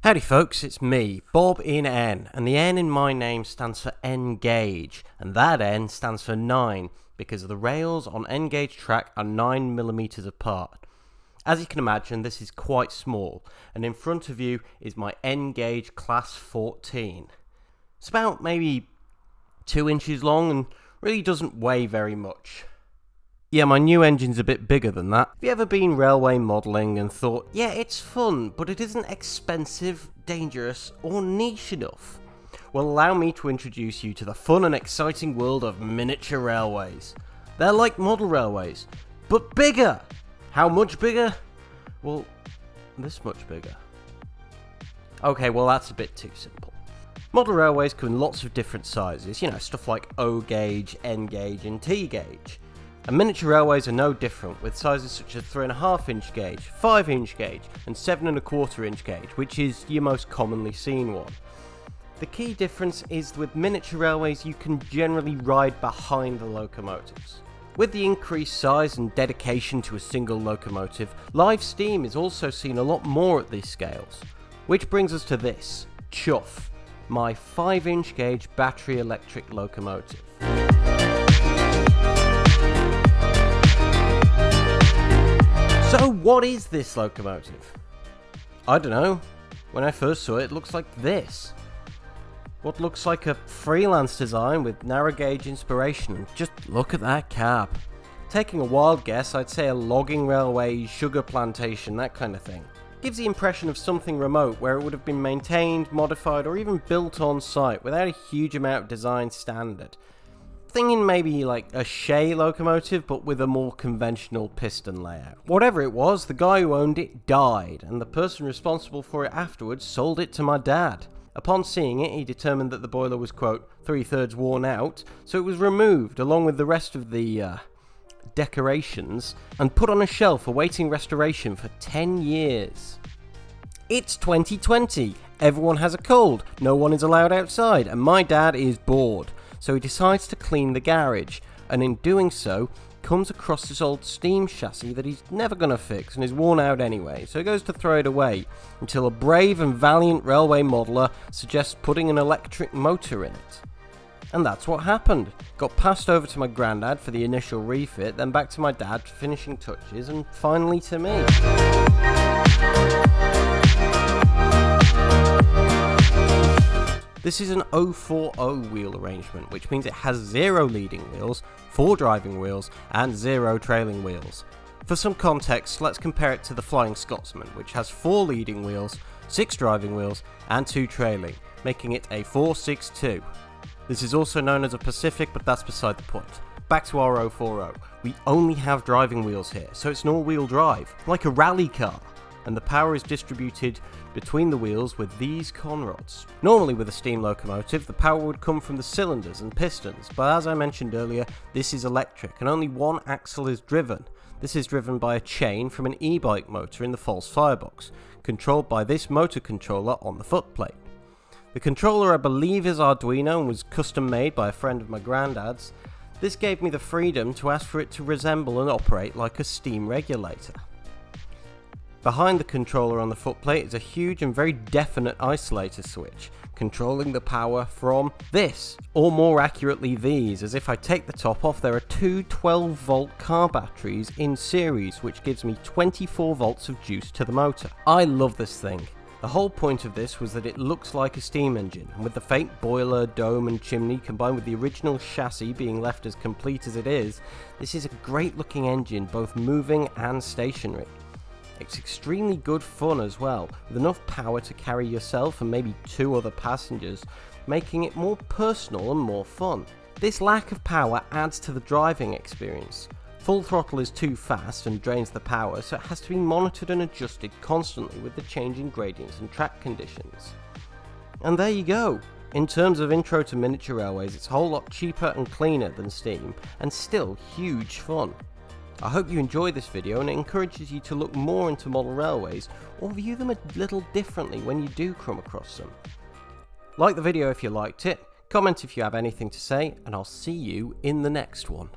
Howdy folks, it's me, Bob in N, and the N in my name stands for N-gauge, and that N stands for 9, because the rails on N-gauge track are 9mm apart. As you can imagine, this is quite small, and in front of you is my N-gauge Class 14. It's about maybe 2 inches long and really doesn't weigh very much. Yeah, my new engine's a bit bigger than that. Have you ever been railway modelling and thought, yeah, it's fun, but it isn't expensive, dangerous, or niche enough? Well, allow me to introduce you to the fun and exciting world of miniature railways. They're like model railways, but bigger! How much bigger? Well, this much bigger. Okay, well that's a bit too simple. Model railways come in lots of different sizes, you know, stuff like O gauge, N gauge, and T gauge. And miniature railways are no different, with sizes such as 3.5 inch gauge, 5 inch gauge, and 7.25 inch gauge, which is your most commonly seen one. The key difference is with miniature railways you can generally ride behind the locomotives. With the increased size and dedication to a single locomotive, live steam is also seen a lot more at these scales. Which brings us to this, Chuff, my 5 inch gauge battery electric locomotive. So what is this locomotive? I don't know. When I first saw it, it looks like this. What looks like a freelance design with narrow gauge inspiration. Just look at that cab. Taking a wild guess, I'd say a logging railway, sugar plantation, that kind of thing. Gives the impression of something remote where it would have been maintained, modified, or even built on site without a huge amount of design standard. Thinking maybe like a Shay locomotive, but with a more conventional piston layout. Whatever it was, the guy who owned it died, and the person responsible for it afterwards sold it to my dad. Upon seeing it, he determined that the boiler was, quote, 3/3 worn out, so it was removed along with the rest of the decorations and put on a shelf awaiting restoration for 10 years. It's 2020, everyone has a cold, no one is allowed outside, and my dad is bored. So he decides to clean the garage, and in doing so, comes across this old steam chassis that he's never going to fix and is worn out anyway, so he goes to throw it away, until a brave and valiant railway modeller suggests putting an electric motor in it. And that's what happened. Got passed over to my granddad for the initial refit, then back to my dad for finishing touches, and finally to me. This is an 040 wheel arrangement, which means it has 0 leading wheels, 4 driving wheels, and 0 trailing wheels. For some context, let's compare it to the Flying Scotsman, which has 4 leading wheels, 6 driving wheels, and 2 trailing, making it a 462. This is also known as a Pacific, but that's beside the point. Back to our 040. We only have driving wheels here, so it's an all-wheel drive, like a rally car, and the power is distributed between the wheels with these conrods. Normally with a steam locomotive, the power would come from the cylinders and pistons, but as I mentioned earlier, this is electric and only one axle is driven. This is driven by a chain from an e-bike motor in the false firebox, controlled by this motor controller on the footplate. The controller I believe is Arduino and was custom made by a friend of my granddad's. This gave me the freedom to ask for it to resemble and operate like a steam regulator. Behind the controller on the footplate is a huge and very definite isolator switch, controlling the power from this, or more accurately these, as if I take the top off there are two 12-volt car batteries in series, which gives me 24 volts of juice to the motor. I love this thing. The whole point of this was that it looks like a steam engine, and with the fake boiler, dome and chimney combined with the original chassis being left as complete as it is, this is a great looking engine, both moving and stationary. It's extremely good fun as well, with enough power to carry yourself and maybe 2 other passengers, making it more personal and more fun. This lack of power adds to the driving experience. Full throttle is too fast and drains the power, so it has to be monitored and adjusted constantly with the changing gradients and track conditions. And there you go. In terms of intro to miniature railways, it's a whole lot cheaper and cleaner than steam, and still huge fun. I hope you enjoy this video and it encourages you to look more into model railways or view them a little differently when you do come across them. Like the video if you liked it, comment if you have anything to say, and I'll see you in the next one.